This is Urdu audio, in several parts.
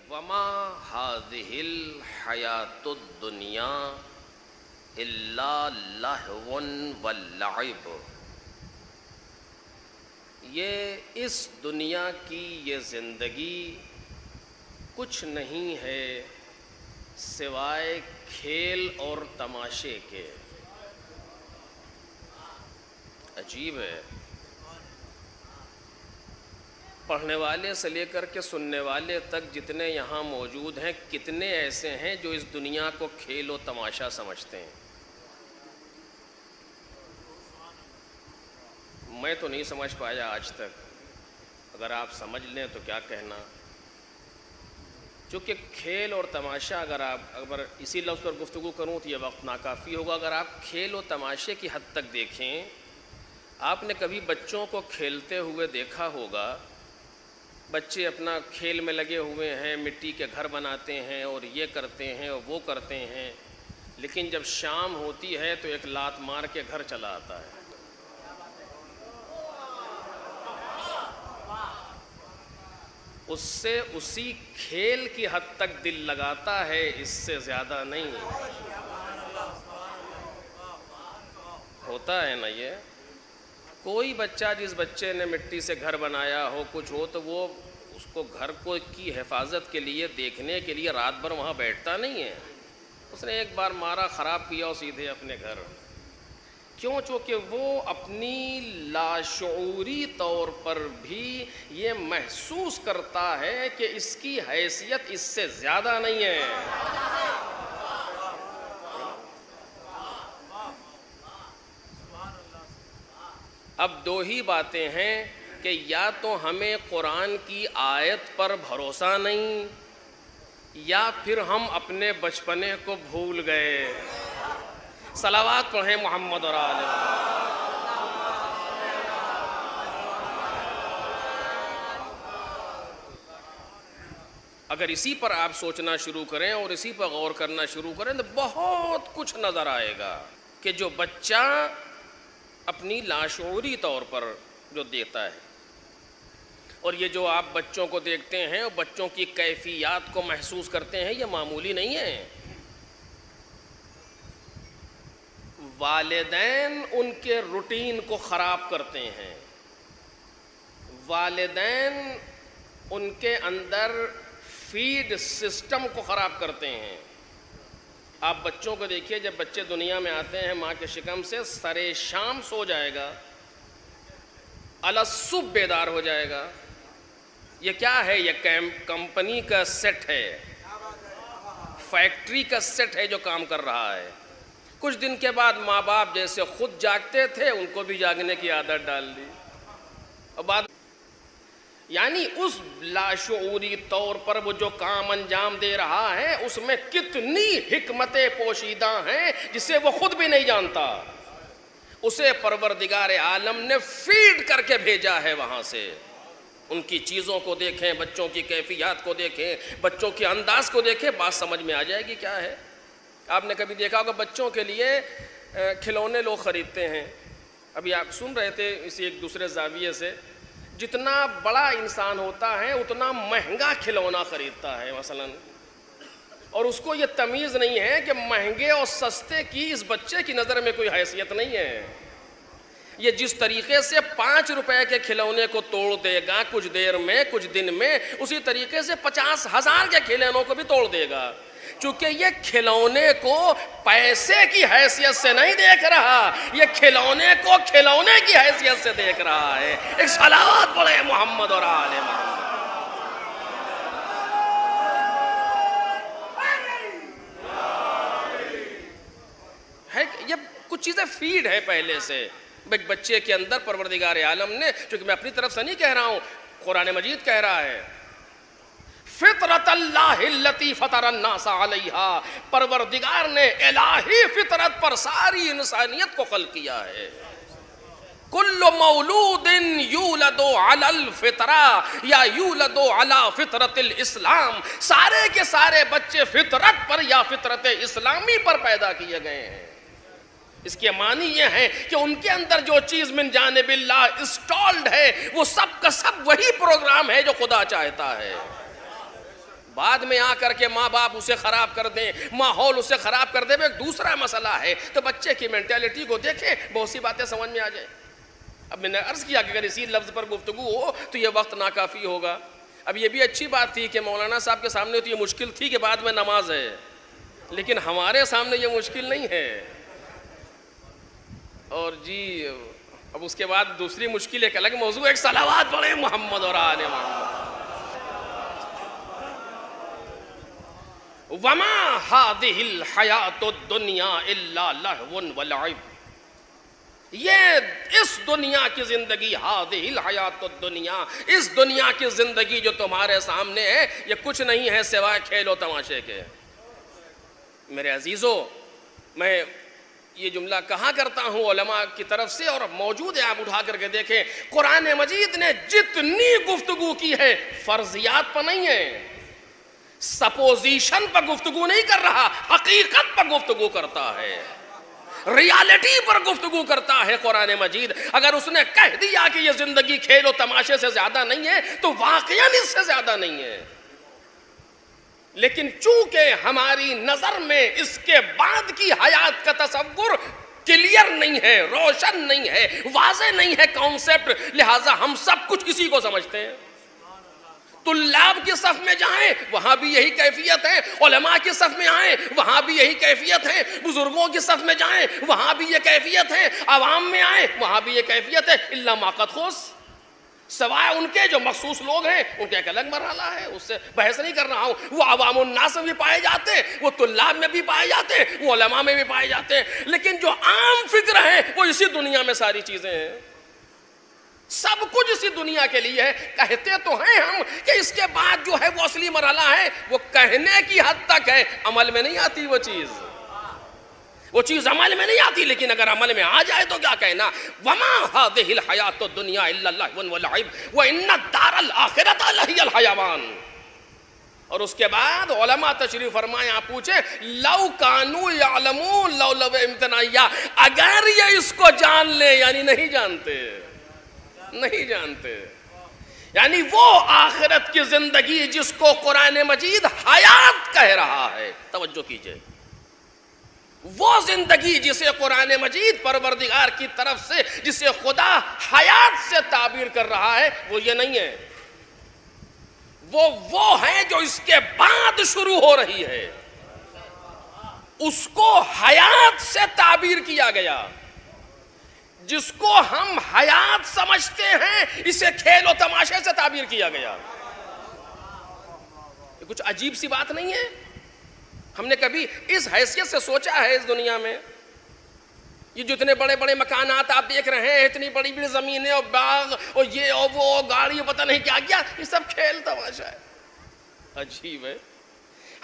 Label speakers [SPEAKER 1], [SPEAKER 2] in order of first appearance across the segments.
[SPEAKER 1] وما هذه الحیات الدنیا الا لہو ولعب، یہ اس دنیا کی یہ زندگی کچھ نہیں ہے سوائے کھیل اور تماشے کے۔ عجیب ہے، پڑھنے والے سے لے کر کے سننے والے تک جتنے یہاں موجود ہیں، کتنے ایسے ہیں جو اس دنیا کو کھیل و تماشا سمجھتے ہیں؟ میں تو نہیں سمجھ پایا آج تک، اگر آپ سمجھ لیں تو کیا کہنا۔ چونکہ کھیل اور تماشا، اگر اسی لفظ پر گفتگو کروں تو یہ وقت ناکافی ہوگا۔ اگر آپ کھیل و تماشے کی حد تک دیکھیں، آپ نے کبھی بچوں کو کھیلتے ہوئے دیکھا ہوگا، بچے اپنا کھیل میں لگے ہوئے ہیں، مٹی کے گھر بناتے ہیں اور یہ کرتے ہیں اور وہ کرتے ہیں، لیکن جب شام ہوتی ہے تو ایک لات مار کے گھر چلا آتا ہے۔ اس سے اسی کھیل کی حد تک دل لگاتا ہے، اس سے زیادہ نہیں ہوتا ہے نا۔ یہ کوئی بچہ، جس بچے نے مٹی سے گھر بنایا ہو، کچھ ہو، تو وہ اس کو گھر کو کی حفاظت کے لیے، دیکھنے کے لیے رات بھر وہاں بیٹھتا نہیں ہے۔ اس نے ایک بار مارا، خراب کیا اور سیدھے اپنے گھر۔ کیوں؟ چونکہ وہ اپنی لاشعوری طور پر بھی یہ محسوس کرتا ہے کہ اس کی حیثیت اس سے زیادہ نہیں ہے۔ اب دو ہی باتیں ہیں کہ یا تو ہمیں قرآن کی آیت پر بھروسہ نہیں، یا پھر ہم اپنے بچپنے کو بھول گئے۔ صلوات پڑھیں محمد اور آل محمد۔ اگر اسی پر آپ سوچنا شروع کریں اور اسی پر غور کرنا شروع کریں تو بہت کچھ نظر آئے گا کہ جو بچہ اپنی لاشعوری طور پر جو دیتا ہے، اور یہ جو آپ بچوں کو دیکھتے ہیں اور بچوں کی کیفیات کو محسوس کرتے ہیں، یہ معمولی نہیں ہے۔ والدین ان کے روٹین کو خراب کرتے ہیں، والدین ان کے اندر فیڈ سسٹم کو خراب کرتے ہیں۔ آپ بچوں کو دیکھیے، جب بچے دنیا میں آتے ہیں ماں کے شکم سے، سرے شام سو جائے گا، الصبح بیدار ہو جائے گا۔ یہ کیا ہے؟ یہ کمپنی کا سیٹ ہے، فیکٹری کا سیٹ ہے جو کام کر رہا ہے۔ کچھ دن کے بعد ماں باپ جیسے خود جاگتے تھے، ان کو بھی جاگنے کی عادت ڈال دی، اور بعد یعنی اس لاشعوری طور پر وہ جو کام انجام دے رہا ہے، اس میں کتنی حکمتیں پوشیدہ ہیں جسے وہ خود بھی نہیں جانتا۔ اسے پروردگار عالم نے فیڈ کر کے بھیجا ہے وہاں سے۔ ان کی چیزوں کو دیکھیں، بچوں کی کیفیات کو دیکھیں، بچوں کے انداز کو دیکھیں، بات سمجھ میں آ جائے گی کیا ہے۔ آپ نے کبھی دیکھا ہوگا بچوں کے لیے کھلونے لوگ خریدتے ہیں۔ ابھی آپ سن رہے تھے اسی ایک دوسرے زاویے سے، جتنا بڑا انسان ہوتا ہے اتنا مہنگا کھلونا خریدتا ہے مثلا، اور اس کو یہ تمیز نہیں ہے کہ مہنگے اور سستے کی اس بچے کی نظر میں کوئی حیثیت نہیں ہے۔ یہ جس طریقے سے 5 روپے کے کھلونے کو توڑ دے گا کچھ دیر میں، کچھ دن میں، اسی طریقے سے 50,000 کے کھلونوں کو بھی توڑ دے گا، چونکہ یہ کھلونے کو پیسے کی حیثیت سے نہیں دیکھ رہا، یہ کھلونے کو کھلونے کی حیثیت سے دیکھ رہا ہے۔ ایک صلوات پڑھیں محمد اور آل محمد۔ یہ کچھ چیزیں فیڈ ہے پہلے سے ایک بچے کے اندر۔ پروردگار عالم نے، چونکہ میں اپنی طرف سے نہیں کہہ رہا ہوں، قرآن مجید کہہ رہا ہے، فطرت اللہ التی فطر الناس علیہا، پروردگار نے الہی فطرت پر ساری انسانیت کو خلق کیا ہے۔ کل مولود یولد علی الفطرہ یا یولد علی فطرت الاسلام، سارے کے سارے بچے فطرت پر یا فطرت اسلامی پر پیدا کیے گئے ہیں۔ اس کے معنی یہ ہے کہ ان کے اندر جو چیز من جانب اللہ انسٹالڈ ہے، وہ سب کا سب وہی پروگرام ہے جو خدا چاہتا ہے۔ بعد میں آ کر کے ماں باپ اسے خراب کر دیں، ماحول اسے خراب کر دے، وہ ایک دوسرا مسئلہ ہے۔ تو بچے کی مینٹیلٹی کو دیکھیں، بہت سی باتیں سمجھ میں آ جائیں۔ اب میں نے عرض کیا کہ اگر اسی لفظ پر گفتگو ہو تو یہ وقت ناکافی ہوگا۔ اب یہ بھی اچھی بات تھی کہ مولانا صاحب کے سامنے تو یہ مشکل تھی کہ بعد میں نماز ہے، لیکن ہمارے سامنے یہ مشکل نہیں ہے۔ اور جی اب اس کے بعد دوسری مشکل ایک الگ موضوع، ایک صلوات پڑھیں محمد اور آل محمد۔ وَمَا هَذِهِ الْحَيَاةُ الدُّنْيَا إِلَّا لَهْوٌ وَلَعِبٌ، یہ اس دنیا کی زندگی، هَذِهِ الْحَيَاةُ الدُّنْيَا، اس دنیا کی زندگی جو تمہارے سامنے ہے یہ کچھ نہیں ہے سوائے کھیل و تماشے کے۔ میرے عزیزو، میں یہ جملہ کہا کرتا ہوں علماء کی طرف سے، اور موجود ہے، آپ اٹھا کر کے دیکھیں، قرآن مجید نے جتنی گفتگو کی ہے فرضیات پر نہیں ہے، سپوزیشن پر گفتگو نہیں کر رہا، حقیقت پر گفتگو کرتا ہے، ریالٹی پر گفتگو کرتا ہے قرآن مجید۔ اگر اس نے کہہ دیا کہ یہ زندگی کھیل و تماشے سے زیادہ نہیں ہے تو واقعاً اس سے زیادہ نہیں ہے، لیکن چونکہ ہماری نظر میں اس کے بعد کی حیات کا تصور کلیئر نہیں ہے، روشن نہیں ہے، واضح نہیں ہے کانسیپٹ، لہٰذا ہم سب کچھ اسی کو سمجھتے ہیں۔ طلاب کی صف میں جائیں وہاں بھی یہی کیفیت ہے، علماء کی صف میں آئیں وہاں بھی یہی کیفیت ہے، بزرگوں کی صف میں جائیں وہاں بھی یہ کیفیت ہے، عوام میں آئیں وہاں بھی یہ کیفیت ہے، الا ما قد خص، سوائے ان کے جو مخصوص لوگ ہیں ان کا ایک الگ مرحلہ ہے، اس سے بحث نہیں کر رہا ہوں۔ وہ عوام الناس میں بھی پائے جاتے ہیں، وہ طلاب میں بھی پائے جاتے ہیں، وہ علماء میں بھی پائے جاتے ہیں، لیکن جو عام فکر ہے وہ اسی دنیا میں ساری چیزیں ہیں، سب کچھ اسی دنیا کے لیے ہے۔ کہتے تو ہیں ہم کہ اس کے بعد جو ہے وہ اصلی مرحلہ ہے، وہ کہنے کی حد تک ہے، عمل میں نہیں آتی وہ چیز عمل میں نہیں آتی، لیکن اگر عمل میں آ جائے تو کیا کہنا، وَمَا هَذِهِ الْحَيَاةُ الدُّنْيَا إِلَّا اللَّهْوٌ وَلَعِبٌ وَإِنَّ الدَّارَ الْآخِرَةَ لَهِيَ الْحَيَوَانُ۔ اور اس کے بعد علماء تشریف فرمائیں، آپ پوچھیں لَوْ كَانُوا يَعْلَمُونَ لَوْ امتناعیہ، اگر یہ اس کو جان لیں، یعنی نہیں جانتے، یعنی وہ آخرت کی زندگی جس کو قرآن مجید حیات کہہ رہا ہے، توجہ کیجئے، وہ زندگی جسے قرآن مجید پروردگار کی طرف سے، جسے خدا حیات سے تعبیر کر رہا ہے، وہ یہ نہیں ہے، وہ ہے جو اس کے بعد شروع ہو رہی ہے، اس کو حیات سے تعبیر کیا گیا۔ جس کو ہم حیات سمجھتے ہیں اسے کھیل و تماشے سے تعبیر کیا گیا۔ یہ کچھ عجیب سی بات نہیں ہے؟ ہم نے کبھی اس حیثیت سے سوچا ہے اس دنیا میں؟ یہ جو اتنے بڑے بڑے مکانات آپ دیکھ رہے ہیں، اتنی بڑی بڑی زمینیں اور باغ اور یہ اور وہ گاڑی، پتہ نہیں کیا کیا، یہ سب کھیل تماشا ہے۔ عجیب ہے،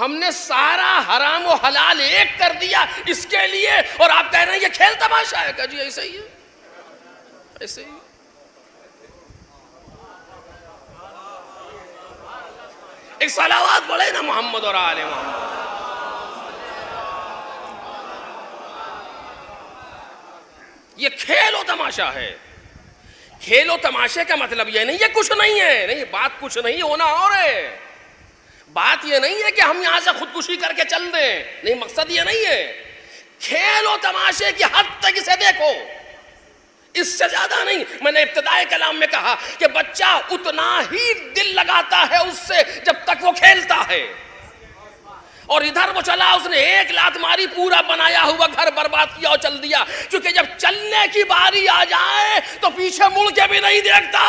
[SPEAKER 1] ہم نے سارا حرام و حلال ایک کر دیا اس کے لیے، اور آپ کہہ رہے ہیں یہ کھیل تماشا ہے۔ کہ جی ایسا ہی ہے، ایسے ہی۔ ایک صلوات پڑھے نا محمد اور آل محمد۔ یہ کھیل و تماشا ہے۔ کھیل و تماشے کا مطلب یہ نہیں ہے کچھ نہیں ہے، نہیں، بات کچھ نہیں ہونا اور ہے، بات یہ نہیں ہے کہ ہم یہاں سے خودکشی کر کے چل دیں، نہیں، مقصد یہ نہیں ہے۔ کھیل و تماشے کی حد تک اسے دیکھو، اس سے زیادہ نہیں۔ میں نے ابتدائی کلام میں کہا کہ بچہ اتنا ہی دل لگاتا ہے اس سے جب تک وہ کھیلتا ہے، اور ادھر وہ چلا، اس نے ایک لات ماری، پورا بنایا ہوا گھر برباد کیا اور چل دیا، چونکہ جب چلنے کی باری آ جائے تو پیچھے مڑ کے بھی نہیں دیکھتا۔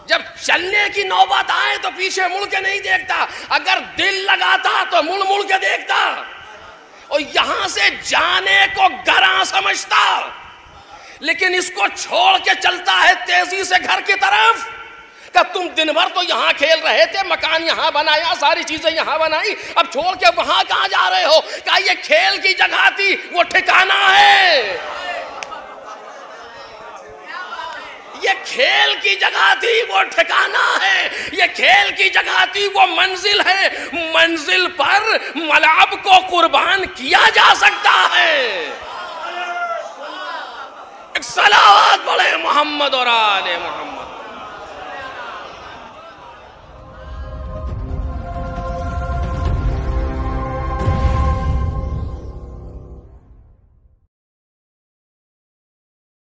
[SPEAKER 1] جب چلنے کی نوبت آئے تو پیچھے مڑ کے نہیں دیکھتا، اگر دل لگاتا تو مڑ کے دیکھتا، اور یہاں سے جانے کو گراں سمجھتا، لیکن اس کو چھوڑ کے چلتا ہے تیزی سے گھر کی طرف۔ کہ تم دن بھر تو یہاں کھیل رہے تھے، مکان یہاں بنایا، ساری چیزیں یہاں بنائی، اب چھوڑ کے وہاں کہاں جا رہے ہو؟ کہ یہ کھیل کی جگہ تھی، وہ ٹھکانہ ہے، یہ کھیل کی جگہ تھی، وہ ٹھکانہ ہے، یہ کھیل کی جگہ تھی، وہ منزل ہے، منزل پر ملعب کو قربان کیا جا سکتا ہے۔ صلوات پڑھیں محمد اور آل محمد.